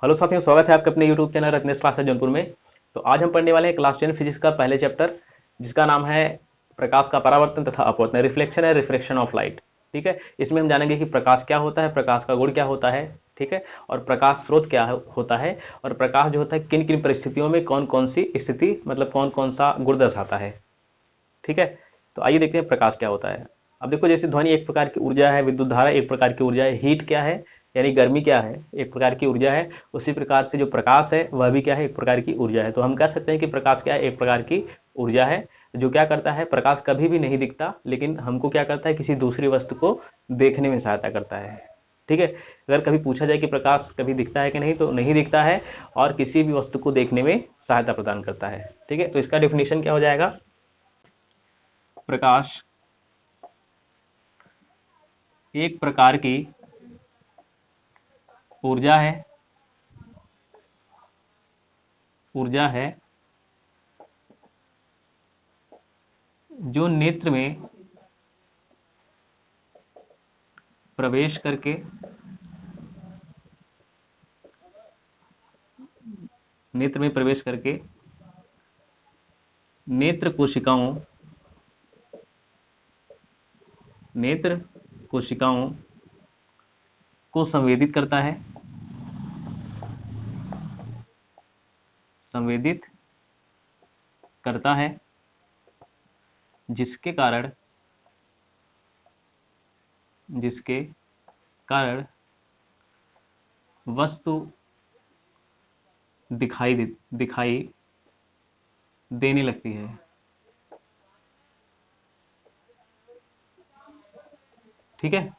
Hello साथियों, स्वागत है आपके अपने YouTube channel Ratnesh classes Jaunpur में। तो आज हम पढ़ने वाले हैं क्लास 10 फिजिक्स का पहले चैप्टर, जिसका नाम है प्रकाश का परावर्तन तथा अपवर्तन, रिफ्लेक्शन है रिफ्रैक्शन ऑफ लाइट। ठीक है, इसमें हम जानेंगे कि प्रकाश क्या होता है, प्रकाश का गुण क्या होता है, ठीक है, और प्रकाश स्रोत क्या होता है, और प्रकाश जो होता है किन किन परिस्थितियों में कौन कौन सी स्थिति मतलब कौन कौन सा गुण दर्शाता है। ठीक है, तो आइए देखते हैं प्रकाश क्या होता है। अब देखो, जैसे ध्वनि एक प्रकार की ऊर्जा है, विद्युत धारा एक प्रकार की ऊर्जा है, हीट क्या है यानी गर्मी क्या है एक प्रकार की ऊर्जा है, उसी प्रकार से जो प्रकाश है वह भी क्या है एक प्रकार की ऊर्जा है। तो हम कह सकते हैं कि प्रकाश क्या है एक प्रकार की ऊर्जा है, जो क्या करता है, प्रकाश कभी भी नहीं दिखता लेकिन हमको क्या करता है, किसी दूसरी वस्तु को देखने में सहायता करता है। ठीक है, अगर कभी पूछा जाए कि प्रकाश कभी दिखता है कि नहीं, तो नहीं दिखता है और किसी भी वस्तु को देखने में सहायता प्रदान करता है। ठीक है, तो इसका डेफिनेशन क्या हो जाएगा, प्रकाश एक प्रकार की ऊर्जा है, ऊर्जा है जो नेत्र में प्रवेश करके नेत्र में प्रवेश करके नेत्र कोशिकाओं नेत्र कोशिकाओं को संवेदित करता है, संवेदित करता है, जिसके कारण वस्तु दिखाई देने लगती है। ठीक है,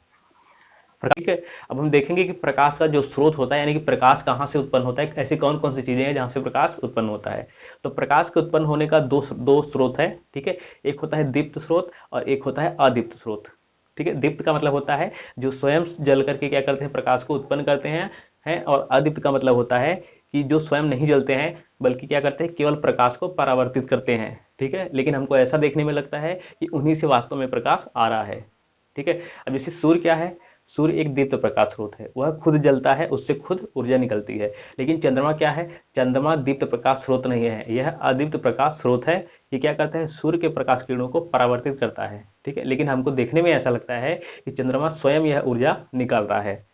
ठीक है। अब हम देखेंगे कि प्रकाश का जो स्रोत होता है यानी कि प्रकाश कहाँ से उत्पन्न होता है, ऐसी कौन कौन सी चीजें हैं जहां से प्रकाश उत्पन्न होता है। तो प्रकाश के उत्पन्न होने का दो स्रोत है। ठीक है, एक होता है दीप्त स्रोत और एक होता है अदीप्त स्रोत। ठीक है, दीप्त का मतलब होता है जो स्वयं जल करके क्या करते हैं, प्रकाश को उत्पन्न करते हैं, और अदीप्त का मतलब होता है कि जो स्वयं नहीं जलते हैं बल्कि क्या करते हैं, केवल प्रकाश को परावर्तित करते हैं। ठीक है, लेकिन हमको ऐसा देखने में लगता है कि उन्हीं से वास्तव में प्रकाश आ रहा है। ठीक है, अब जैसे सूर्य क्या है, सूर्य एक दीप्त प्रकाश स्रोत है, वह खुद जलता है, उससे खुद ऊर्जा निकलती है। लेकिन चंद्रमा क्या है, चंद्रमा दीप्त प्रकाश स्रोत नहीं है, यह अदीप्त प्रकाश स्रोत है। ये क्या करता है, सूर्य के प्रकाश किरणों को परावर्तित करता है। ठीक है, लेकिन हमको देखने में ऐसा लगता है कि चंद्रमा स्वयं यह ऊर्जा निकाल रहा है।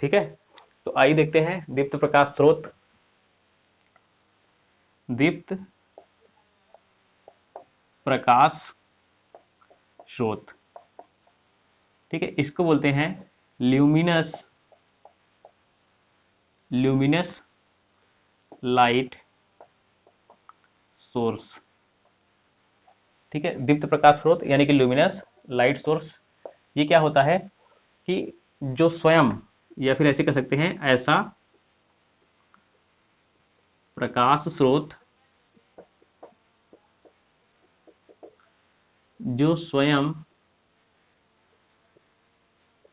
ठीक है, तो आइए देखते हैं दीप्त प्रकाश स्रोत। दीप्त प्रकाश स्रोत, ठीक है, इसको बोलते हैं ल्यूमिनस ल्यूमिनस लाइट सोर्स। ठीक है, दीप्त प्रकाश स्रोत यानी कि ल्यूमिनस लाइट सोर्स, ये क्या होता है कि जो स्वयं, या फिर ऐसे कह सकते हैं ऐसा प्रकाश स्रोत जो स्वयं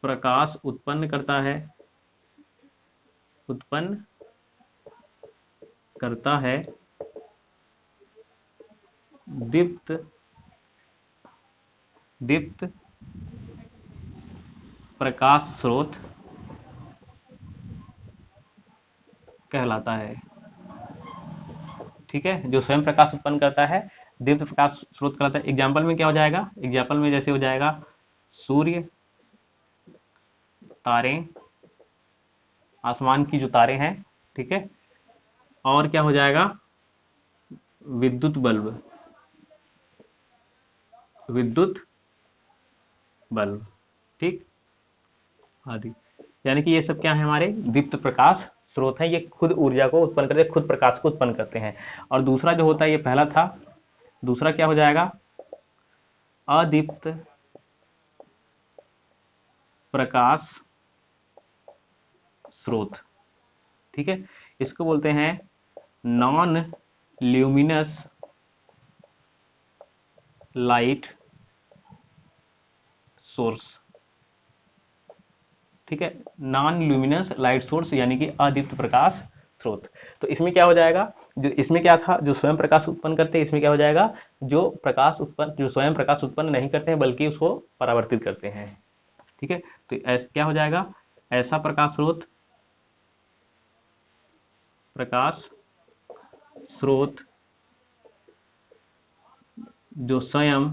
प्रकाश उत्पन्न करता है दीप्त दीप्त प्रकाश स्रोत कहलाता है। ठीक है, जो स्वयं प्रकाश उत्पन्न करता है दीप्त प्रकाश स्रोत कहलाता है। एग्जाम्पल में क्या हो जाएगा, एग्जाम्पल में जैसे हो जाएगा सूर्य, तारे, आसमान की जो तारे हैं, ठीक है, और क्या हो जाएगा, विद्युत बल्ब, विद्युत बल्ब, ठीक, आदि। यानी कि ये सब क्या है, हमारे दीप्त प्रकाश स्रोत हैं, ये खुद ऊर्जा को उत्पन्न करते हैं, खुद प्रकाश को उत्पन्न करते हैं। और दूसरा जो होता है, ये पहला था, दूसरा क्या हो जाएगा, अदीप्त प्रकाश स्रोत। ठीक है, इसको बोलते हैं नॉन ल्यूमिनस लाइट सोर्स। ठीक है, नॉन ल्यूमिनस लाइट सोर्स यानी कि अदीप्त प्रकाश स्रोत। तो इसमें क्या हो जाएगा, जो इसमें क्या था, जो स्वयं प्रकाश उत्पन्न करते हैं, इसमें क्या हो जाएगा, जो स्वयं प्रकाश उत्पन्न नहीं करते हैं बल्कि उसको परावर्तित करते हैं। ठीक है, तो क्या हो जाएगा, ऐसा प्रकाश स्रोत प्रकाश स्रोत जो स्वयं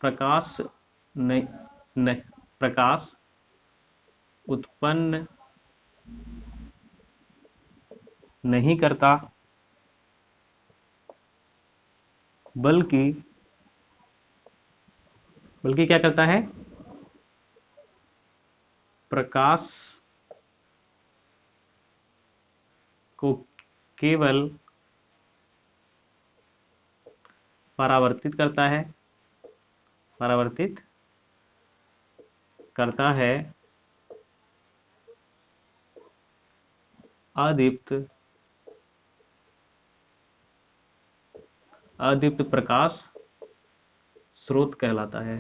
प्रकाश नहीं, नहीं प्रकाश उत्पन्न नहीं करता, बल्कि बल्कि क्या करता है, प्रकाश को केवल परावर्तित करता है, परावर्तित करता है अदीप्त अदीप्त प्रकाश स्रोत कहलाता है।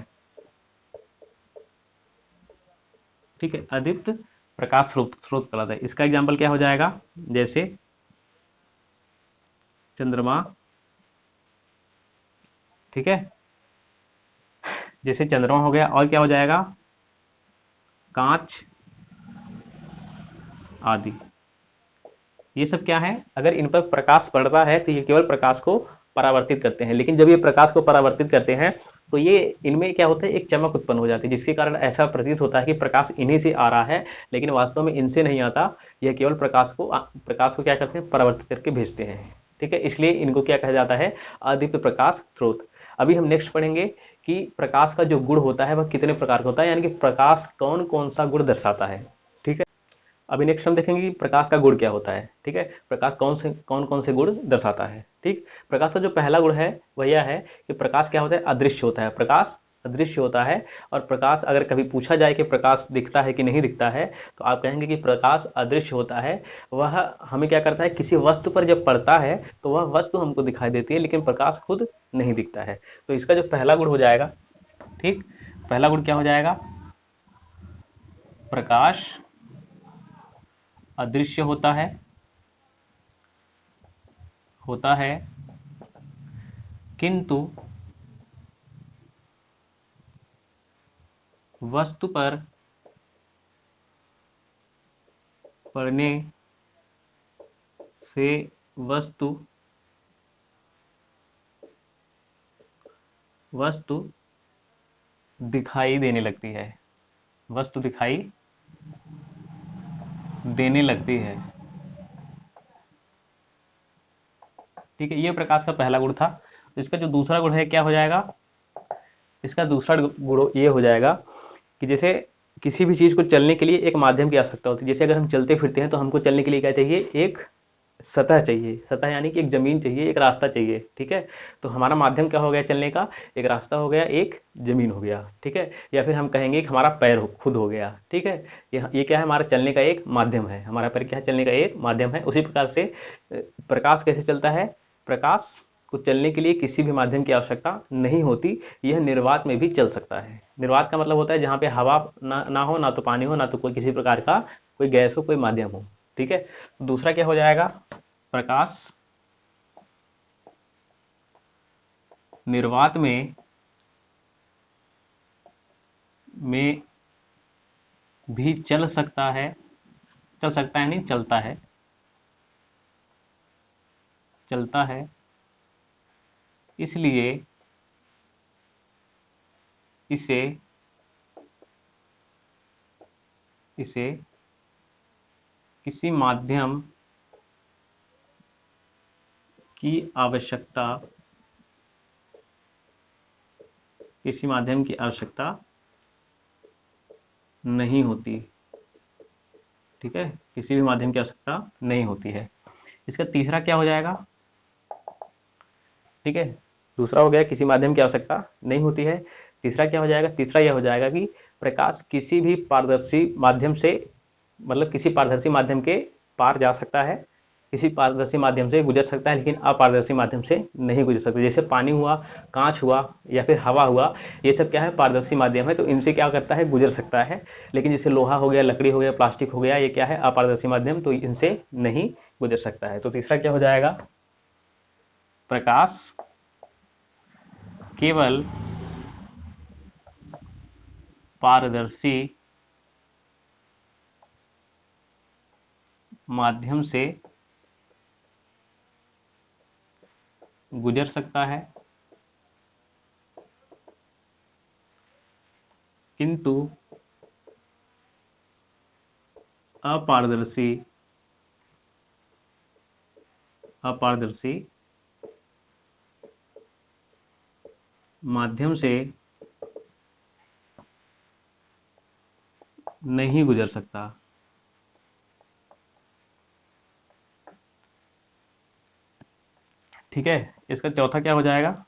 ठीक है, अदीप्त प्रकाश स्रोत कहलाता है। इसका एग्जाम्पल क्या हो जाएगा, जैसे चंद्रमा, ठीक है, जैसे चंद्रमा हो गया, और क्या हो जाएगा, कांच आदि। ये सब क्या है, अगर इन पर प्रकाश पड़ता है तो ये केवल प्रकाश को परावर्तित करते हैं, लेकिन जब ये प्रकाश को परावर्तित करते हैं तो ये इनमें क्या होता है, एक चमक उत्पन्न हो जाती है, जिसके कारण ऐसा प्रतीत होता है कि प्रकाश इन्हीं से आ रहा है, लेकिन वास्तव में इनसे नहीं आता। यह केवल प्रकाश को क्या करते हैं, परावर्तित करके भेजते हैं। ठीक है, इसलिए इनको क्या कहा जाता है, अदीप्त प्रकाश स्रोत। अभी हम नेक्स्ट पढ़ेंगे कि प्रकाश का जो गुण होता है वह कितने प्रकार का होता है, यानी कि प्रकाश कौन कौन सा गुण दर्शाता है। ठीक है, अभी नेक्स्ट हम देखेंगे कि प्रकाश का गुण क्या होता है। ठीक है, प्रकाश कौन कौन से गुण दर्शाता है। ठीक, प्रकाश का जो पहला गुण है वह यह है कि प्रकाश क्या होता है, अदृश्य होता है। प्रकाश अदृश्य होता है, और प्रकाश अगर कभी पूछा जाए कि प्रकाश दिखता है कि नहीं दिखता है, तो आप कहेंगे कि प्रकाश अदृश्य होता है। वह हमें क्या करता है, किसी वस्तु पर जब पड़ता है तो वह वस्तु हमको दिखाई देती है, लेकिन प्रकाश खुद नहीं दिखता है। तो इसका जो पहला गुण हो जाएगा, ठीक, पहला गुण क्या हो जाएगा, प्रकाश अदृश्य होता है किंतु वस्तु पर पड़ने से वस्तु दिखाई देने लगती है, वस्तु दिखाई देने लगती है। ठीक है, ये प्रकाश का पहला गुण था। तो इसका जो दूसरा गुण है क्या हो जाएगा, इसका दूसरा गुण ये हो जाएगा कि जैसे किसी भी चीज को चलने के लिए एक माध्यम की आवश्यकता होती है। जैसे अगर हम चलते फिरते हैं तो हमको चलने के लिए क्या चाहिए, एक सतह चाहिए, सतह यानी कि एक जमीन चाहिए, एक रास्ता चाहिए। ठीक है, तो हमारा माध्यम क्या हो गया चलने का, एक रास्ता हो गया, एक जमीन हो गया। ठीक है, या फिर हम कहेंगे कि हमारा पैर खुद हो गया। ठीक है, ये क्या है, हमारा चलने का एक माध्यम है, हमारा पैर क्या है, चलने का एक माध्यम है। उसी प्रकार से प्रकाश कैसे चलता है, प्रकाश को चलने के लिए किसी भी माध्यम की आवश्यकता नहीं होती, यह निर्वात में भी चल सकता है। निर्वात का मतलब होता है जहां पे हवा ना हो, ना तो पानी हो, ना तो कोई किसी प्रकार का कोई गैस हो, कोई माध्यम हो। ठीक है, दूसरा क्या हो जाएगा, प्रकाश निर्वात में भी चल सकता है, नहीं, चलता है। इसलिए इसे किसी माध्यम की आवश्यकता नहीं होती। ठीक है, किसी भी माध्यम की आवश्यकता नहीं होती है। इसका तीसरा क्या हो जाएगा, ठीक है, दूसरा हो गया किसी माध्यम की आवश्यकता नहीं होती है। तीसरा क्या हो जाएगा, तीसरा यह हो जाएगा कि प्रकाश किसी भी पारदर्शी माध्यम से, मतलब किसी पारदर्शी माध्यम के पार जा सकता है, किसी पारदर्शी माध्यम से गुजर सकता है, लेकिन अपारदर्शी माध्यम से नहीं गुजर सकता। जैसे पानी हुआ, कांच हुआ, या फिर हवा हुआ, ये सब क्या है, पारदर्शी माध्यम है, तो इनसे क्या करता है, गुजर सकता है। लेकिन जैसे लोहा हो गया, लकड़ी हो गया, प्लास्टिक हो गया, ये क्या है, अपारदर्शी माध्यम, तो इनसे नहीं गुजर सकता है। तो तीसरा क्या हो जाएगा, प्रकाश केवल पारदर्शी माध्यम से गुजर सकता है, किंतु अपारदर्शी माध्यम से नहीं गुजर सकता। ठीक है, इसका चौथा क्या हो जाएगा?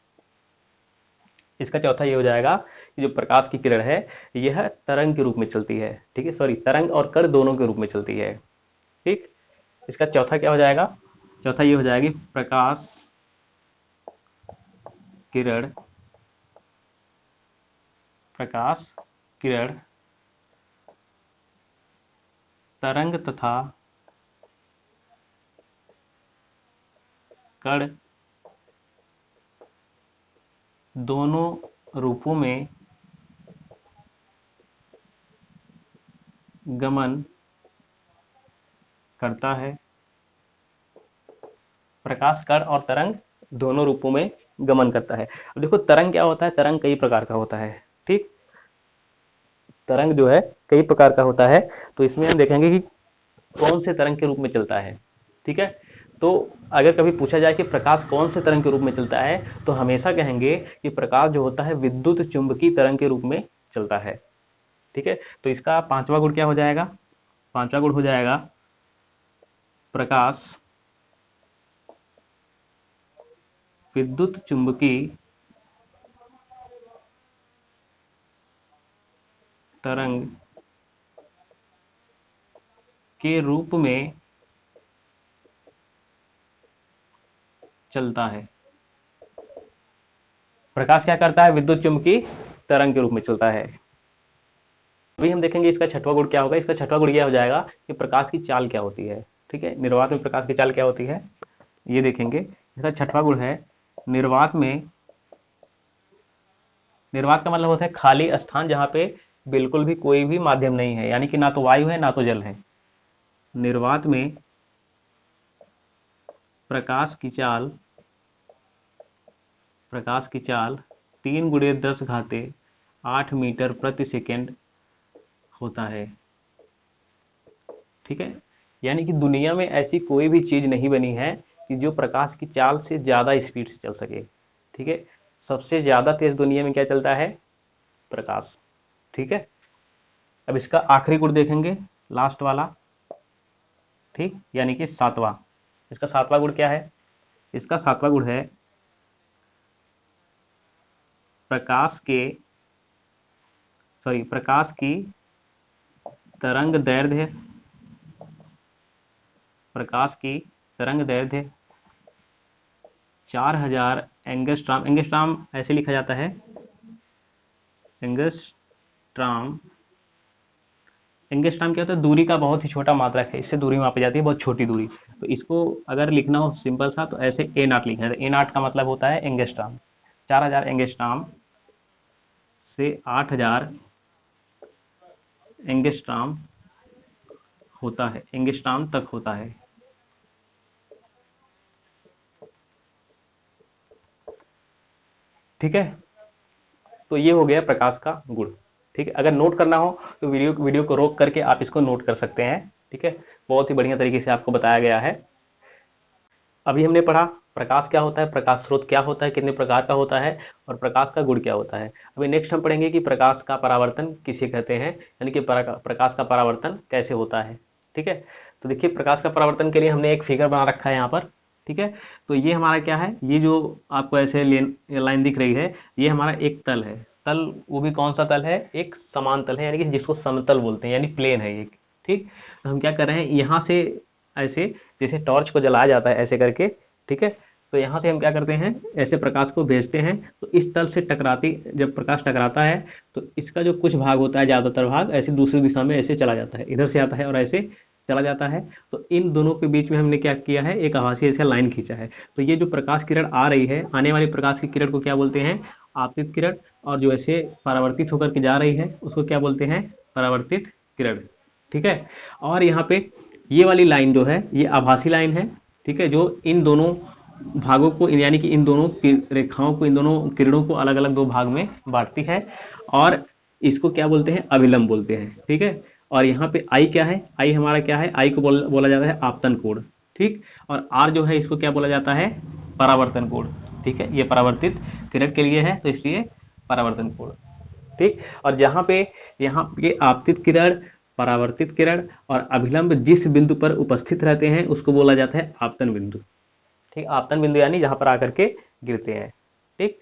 इसका चौथा ये हो जाएगा कि जो प्रकाश की किरण है यह तरंग के रूप में चलती है। ठीक है, सॉरी, तरंग और कण दोनों के रूप में चलती है। ठीक, इसका चौथा क्या हो जाएगा? चौथा ये हो जाएगी प्रकाश किरण तरंग तथा कण दोनों रूपों में गमन करता है। प्रकाश कण और तरंग दोनों रूपों में गमन करता है। अब देखो तरंग क्या होता है, तरंग कई प्रकार का होता है। ठीक, तरंग जो है कई प्रकार का होता है, तो इसमें हम देखेंगे कि कौन से तरंग के रूप में चलता है। ठीक है, तो अगर कभी पूछा जाए कि प्रकाश कौन से तरंग के रूप में चलता है, तो हमेशा कहेंगे कि प्रकाश जो होता है विद्युत चुंबकीय तरंग के रूप में चलता है। ठीक है, तो इसका पांचवा गुण क्या हो जाएगा? पांचवा गुण हो जाएगा प्रकाश विद्युत चुंबकीय तरंग के रूप में चलता है। प्रकाश क्या करता है? विद्युत चुंबकीय तरंग के रूप में चलता है। अभी हम देखेंगे इसका छठवां गुण क्या होगा। इसका छठवां गुण यह हो जाएगा कि प्रकाश की चाल क्या होती है। ठीक है, निर्वात में प्रकाश की चाल क्या होती है ये देखेंगे। इसका छठवां गुण है निर्वात में, निर्वात का मतलब होता है खाली स्थान जहां पे बिल्कुल भी कोई भी माध्यम नहीं है, यानी कि ना तो वायु है ना तो जल है। निर्वात में प्रकाश की चाल 3 × 10⁸ मीटर प्रति सेकेंड होता है। ठीक है, यानी कि दुनिया में ऐसी कोई भी चीज नहीं बनी है कि जो प्रकाश की चाल से ज्यादा स्पीड से चल सके। ठीक है, सबसे ज्यादा तेज दुनिया में क्या चलता है? प्रकाश। ठीक है, अब इसका आखिरी गुण देखेंगे, लास्ट वाला। ठीक, यानी कि सातवां। इसका सातवां गुण क्या है? इसका सातवां गुण है प्रकाश की तरंग दैर्ध्य, प्रकाश की तरंग दैर्ध्य 4000 एंगस्ट्रॉम। एंगस्ट्रॉम ऐसे लिखा जाता है, एंगस्ट्रॉम। एंगस्ट्रॉम क्या होता है? दूरी का बहुत ही छोटा मात्रक है, इससे दूरी मापी जाती है, बहुत छोटी दूरी। तो इसको अगर लिखना हो सिंपल सा तो ऐसे A0 लिखना है। A0 का मतलब होता है एंगस्ट्रॉम। 4000 एंगस्ट्रॉम से 8000 एंगस्ट्रॉम होता है, एंगस्ट्रॉम तक होता है। ठीक है, तो ये हो गया प्रकाश का गुण। ठीक है, अगर नोट करना हो तो वीडियो को रोक करके आप इसको नोट कर सकते हैं। ठीक है, बहुत ही बढ़िया तरीके से आपको बताया गया है। अभी हमने पढ़ा प्रकाश क्या होता है, प्रकाश स्रोत क्या होता है, कितने प्रकार का होता है, और प्रकाश का गुण क्या होता है। अभी नेक्स्ट हम पढ़ेंगे कि प्रकाश का परावर्तन किसे कहते हैं, यानी कि प्रकाश का परावर्तन कैसे होता है। ठीक है, तो देखिए प्रकाश का परावर्तन के लिए हमने एक फिगर बना रखा है यहाँ पर। ठीक है, तो ये हमारा क्या है, ये जो आपको ऐसे लाइन दिख रही है, ये हमारा एक तल है। तल, वो भी कौन सा तल है? एक समान तल है, यानी कि जिसको समतल बोलते हैं, यानी प्लेन है एक। ठीक, तो हम क्या कर रहे हैं, यहाँ से ऐसे जैसे टॉर्च को जलाया जाता है ऐसे करके। ठीक है, तो यहाँ से हम क्या करते हैं, ऐसे प्रकाश को भेजते हैं, तो इस तल से टकराती, जब प्रकाश टकराता है तो इसका जो कुछ भाग होता है, ज्यादातर भाग ऐसे दूसरी दिशा में ऐसे चला जाता है, इधर से आता है और ऐसे चला जाता है। तो इन दोनों के बीच में हमने क्या किया है, एक आभासी ऐसे लाइन खींचा है। तो ये जो प्रकाश किरण आ रही है, आने वाली प्रकाश की किरण को क्या बोलते हैं? आपतित किरण। और जो ऐसे परावर्तित होकर के जा रही है उसको क्या बोलते हैं? परावर्तित किरण। ठीक है, और यहाँ पे ये वाली लाइन जो है ये आभासी लाइन है, ठीक है, जो इन दोनों भागों को यानी कि इन दोनों रेखाओं को, इन दोनों किरणों को अलग अलग दो भाग में बांटती है, और इसको क्या बोलते हैं, अभिलंब बोलते हैं, ठीक है। और यहाँ पे आई क्या है, आई हमारा क्या है, आई को बोला जाता है आपतन कोण, ठीक। और आर जो है इसको क्या बोला जाता है, परावर्तन कोण, ठीक है। ये परावर्तित किरण के लिए है तो इसलिए परावर्तन कोण, ठीक। और जहां पे यहाँ पे आपतित किरण, परावर्तित किरण और अभिलंब जिस बिंदु पर उपस्थित रहते हैं उसको बोला जाता है आपतन बिंदु, ठीक। आपतन बिंदु यानी जहां पर आकर के गिरते हैं, ठीक।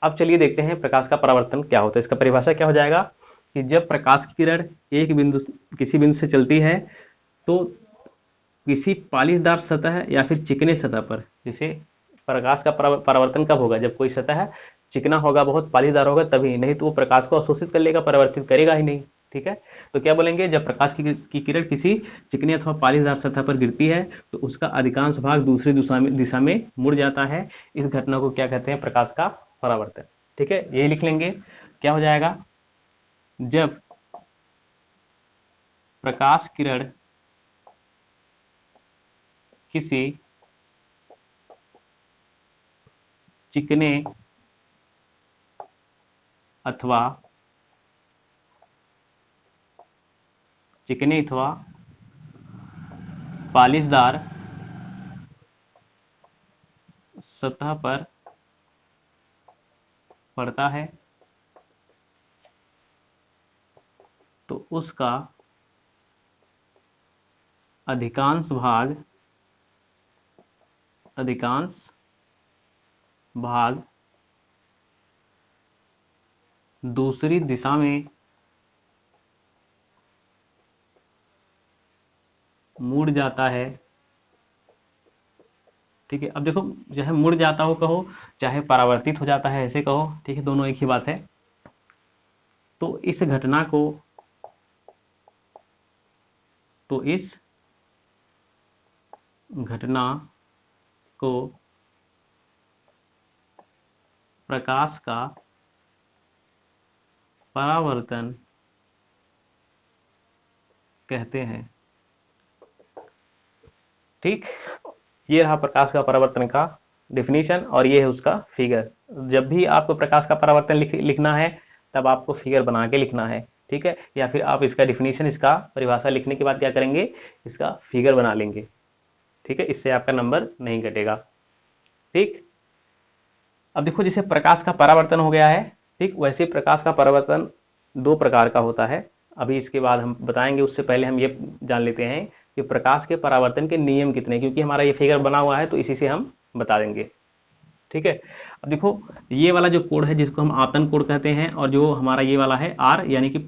अब चलिए देखते हैं प्रकाश का परावर्तन क्या होता है। इसका परिभाषा क्या हो जाएगा कि जब प्रकाश की किरण एक बिंदु, किसी बिंदु से चलती है तो किसी पालिशदार सतह या फिर चिकने सतह पर, जैसे प्रकाश का परावर्तन कब होगा, जब कोई सतह चिकना होगा, बहुत पालीदार होगा, तभी, नहीं तो वो प्रकाश को अवशोषित कर लेगा, परावर्तित करेगा ही नहीं, ठीक है। तो क्या बोलेंगे, जब प्रकाश की किरण किसी चिकनी अथवा पालीदार सतह पर गिरती है तो उसका अधिकांश भाग दूसरी दिशा में मुड़ जाता है। इस घटना को क्या कहते हैं, प्रकाश का परावर्तन, ठीक है। यही लिख लेंगे, क्या हो जाएगा, जब प्रकाश किरण किसी चिकने अथवा पालिशदार सतह पर पड़ता है तो उसका अधिकांश भाग दूसरी दिशा में मुड़ जाता है, ठीक है। अब देखो, चाहे मुड़ जाता हो कहो, चाहे परावर्तित हो जाता है ऐसे कहो, ठीक है, दोनों एक ही बात है। तो इस घटना को प्रकाश का परावर्तन कहते हैं, ठीक। ये रहा प्रकाश का परावर्तन का डिफिनीशन और ये है उसका फिगर। जब भी आपको प्रकाश का परावर्तन लिखना है तब आपको फिगर बना के लिखना है, ठीक है। या फिर आप इसका डिफिनीशन, इसका परिभाषा लिखने के बाद क्या करेंगे, इसका फिगर बना लेंगे, ठीक है। इससे आपका नंबर नहीं कटेगा, ठीक। अब देखो, जैसे प्रकाश का परावर्तन हो गया है, ठीक, वैसे प्रकाश का परावर्तन दो प्रकार का होता है। अभी इसके बाद हम बताएंगे, उससे पहले हम ये जान लेते हैं कि प्रकाश के परावर्तन के नियम कितने, क्योंकि हमारा ये फिगर बना हुआ है तो इसी से हम बता देंगे, ठीक है। अब देखो, ये वाला जो कोड है जिसको हम आपतन कोड कहते हैं, और जो हमारा ये वाला है आर यानी कि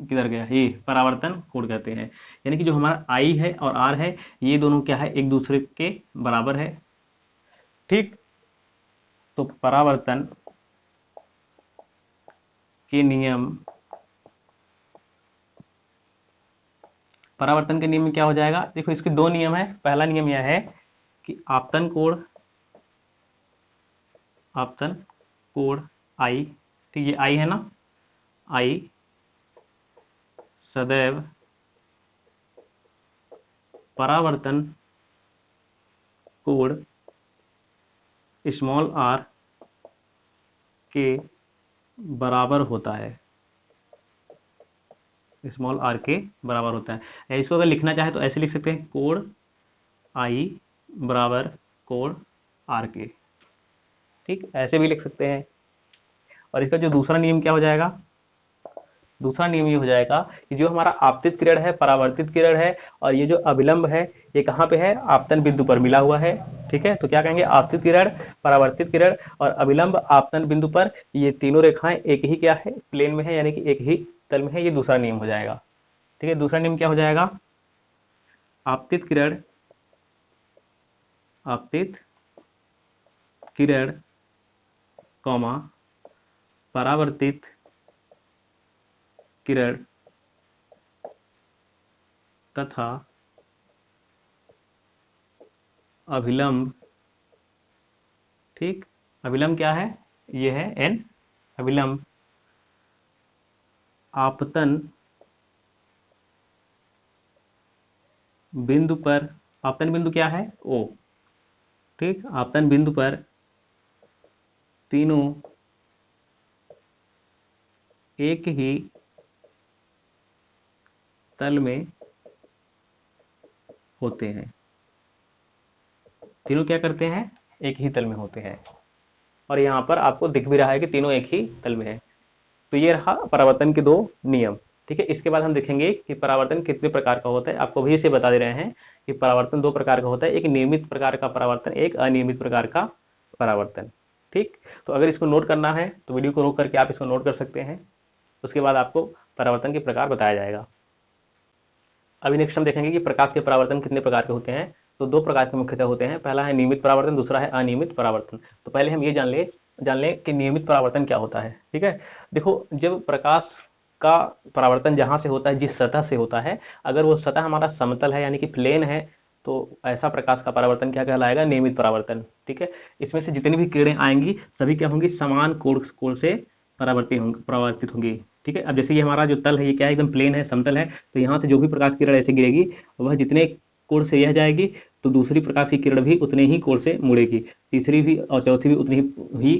किधर गया, ये परावर्तन कोड कहते हैं। यानी कि जो हमारा आई है और आर है, ये दोनों क्या है, एक दूसरे के बराबर है, ठीक। तो परावर्तन के नियम में क्या हो जाएगा, देखो इसके दो नियम है। पहला नियम यह है कि आपतन कोण आई, ठीक, ये आई है ना, आई सदैव परावर्तन कोण स्मॉल आर के बराबर होता है, स्मॉल आर के बराबर होता है। इसको अगर लिखना चाहे तो ऐसे लिख सकते हैं, कोण आई बराबर कोण आर के, ठीक, ऐसे भी लिख सकते हैं। और इसका जो दूसरा नियम क्या हो जाएगा, दूसरा नियम ये हो जाएगा कि जो हमारा आपतित किरण है, परावर्तित किरण है, और ये जो अभिलंब है, ये कहाँ पे है, आपतन बिंदु पर मिला हुआ है, ठीक है। तो क्या कहेंगे, आपतित किरण, परावर्तित किरण और अभिलंब आपतन बिंदु पर, ये तीनों रेखाएं एक ही क्या है, प्लेन में है, यानी कि एक ही तल में है। ये दूसरा नियम हो जाएगा, ठीक है। दूसरा नियम क्या हो जाएगा, आपतित किरण कॉमा परावर्तित किरण तथा अभिलंब, ठीक। अभिलंब क्या है, ये है एन, अभिलंब आपतन बिंदु पर, आपतन बिंदु क्या है? ओ। ठीक, आपतन बिंदु पर तीनों एक ही तल में होते हैं। तीनों क्या करते हैं? एक ही तल में होते हैं। और यहाँ पर आपको दिख भी रहा है कि तीनों एक ही तल में है। तो ये रहा परावर्तन के दो नियम। ठीक है, इसके बाद हम देखेंगे कि परावर्तन कितने प्रकार का होता है। आपको भी इसे बता दे रहे हैं कि परावर्तन दो प्रकार का होता है, एक नियमित प्रकार का परावर्तन, एक अनियमित प्रकार का परावर्तन। ठीक, तो अगर इसको नोट करना है तो वीडियो को रोक करके आप इसको नोट कर सकते हैं। उसके बाद आपको परावर्तन के प्रकार बताया जाएगा। अभी नेक्स्ट हम देखेंगे कि प्रकाश के परावर्तन कितने प्रकार के होते हैं। तो दो प्रकार के मुख्यतः होते हैं, पहला है नियमित परावर्तन, दूसरा है अनियमित परावर्तन। तो पहले हम ये जान लें कि नियमित परावर्तन क्या होता है। ठीक है, देखो, जब प्रकाश का परावर्तन जहां से होता है, जिस सतह से होता है, अगर वो सतह हमारा समतल है यानी कि प्लेन है, तो ऐसा प्रकाश का परावर्तन क्या कहलाएगा? नियमित परावर्तन। ठीक है, इसमें से जितनी भी किरणें आएंगी सभी क्या होंगी? समान कोण से परावर्तित होंगी। ठीक है, अब जैसे ये हमारा जो तल है ये क्या है? एकदम प्लेन है, समतल है। तो यहाँ से जो भी प्रकाश किरण ऐसे गिरेगी वह जितने कोण से यह जाएगी, तो दूसरी प्रकाश की किरण भी उतने ही कोण से मुड़ेगी, तीसरी भी और चौथी भी उतनी ही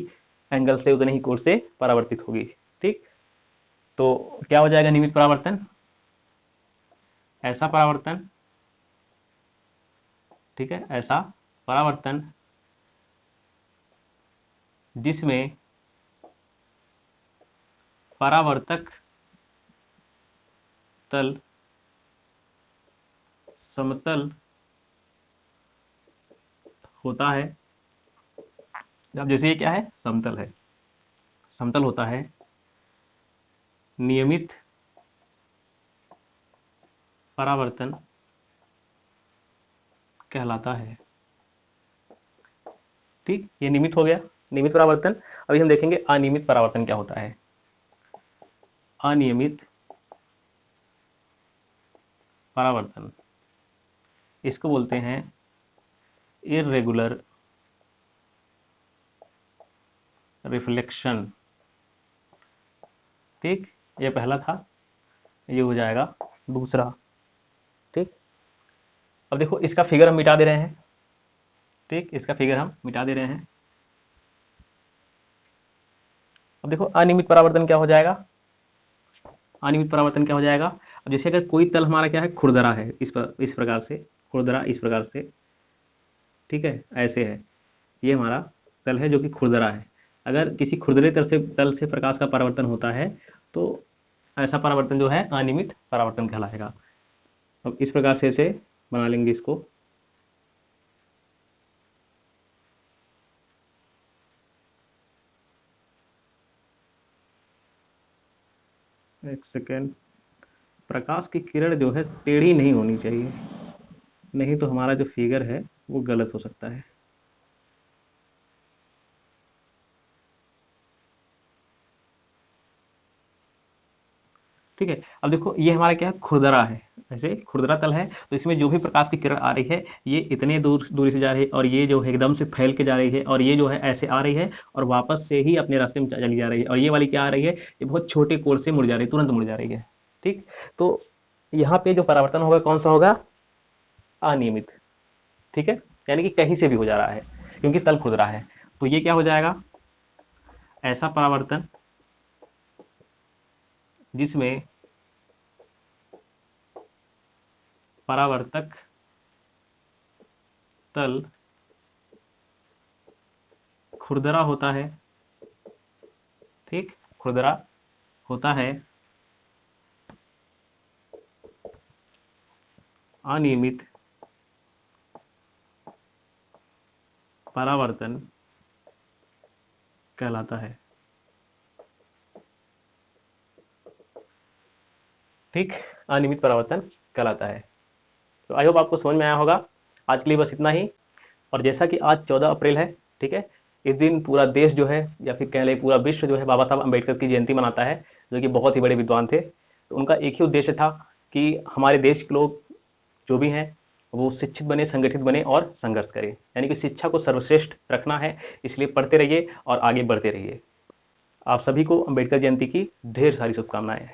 एंगल से, उतने ही कोण से परावर्तित होगी। ठीक, तो क्या हो जाएगा? नियमित परावर्तन। ऐसा परावर्तन, ठीक है, ऐसा परावर्तन जिसमें परावर्तक तल समतल होता है। अब जैसे ये क्या है? समतल है, समतल होता है, नियमित परावर्तन कहलाता है। ठीक, ये नियमित हो गया, नियमित परावर्तन। अभी हम देखेंगे अनियमित परावर्तन क्या होता है। अनियमित परावर्तन, इसको बोलते हैं इर्रेगुलर रिफ्लेक्शन। ठीक, ये पहला था, ये हो जाएगा दूसरा। ठीक, अब देखो इसका फिगर हम मिटा दे रहे हैं। ठीक, इसका फिगर हम मिटा दे रहे हैं। अब देखो अनियमित परावर्तन क्या हो जाएगा? अनियमित परावर्तन क्या हो जाएगा? अब जैसे अगर कोई तल हमारा क्या है? खुरदरा है, इस प्रकार से, खुरदरा इस प्रकार से, ठीक है, ऐसे है, ये हमारा तल है जो कि खुरदरा है। अगर किसी खुरदरे तल से प्रकाश का परावर्तन होता है तो ऐसा परावर्तन जो है अनियमित परावर्तन कहलाएगा। अब इस प्रकार से इसे बना लेंगे इसको। एक सेकेंड, प्रकाश की किरण जो है टेढ़ी नहीं होनी चाहिए, नहीं तो हमारा जो फिगर है वो गलत हो सकता है। ठीक है, अब देखो ये हमारा क्या है? खुरदरा है, ऐसे खुरदरा तल है, तो इसमें जो भी प्रकाश की किरण आ रही है ये इतने दूरी से जा रही है, और ये जो है एकदम से फैल के जा रही है, और ये जो है ऐसे आ रही है और वापस से ही अपने रास्ते में चली जा रही है, और ये वाली क्या आ रही है? ये बहुत छोटे कोण से मुड़ जा रही है, तुरंत मुड़ जा रही है। ठीक, तो यहाँ पे जो परावर्तन होगा कौन सा होगा? अनियमित। ठीक है, यानी कि कहीं से भी हो जा रहा है क्योंकि तल खुरदरा है। तो ये क्या हो जाएगा? ऐसा परावर्तन जिसमें परावर्तक तल खुरदरा होता है। ठीक, खुरदरा होता है, अनियमित परावर्तन कहलाता है। ठीक, अनियमित परावर्तन कहलाता है। तो आई होप आपको समझ में आया होगा। आज के लिए बस इतना ही। और जैसा कि आज 14 अप्रैल है, ठीक है, इस दिन पूरा देश जो है या फिर कह लें पूरा विश्व जो है बाबा साहब अम्बेडकर की जयंती मनाता है, जो कि बहुत ही बड़े विद्वान थे। तो उनका एक ही उद्देश्य था कि हमारे देश के लोग जो भी हैं वो शिक्षित बने, संगठित बने और संघर्ष करें, यानी कि शिक्षा को सर्वश्रेष्ठ रखना है। इसलिए पढ़ते रहिए और आगे बढ़ते रहिए। आप सभी को अम्बेडकर जयंती की ढेर सारी शुभकामनाएं।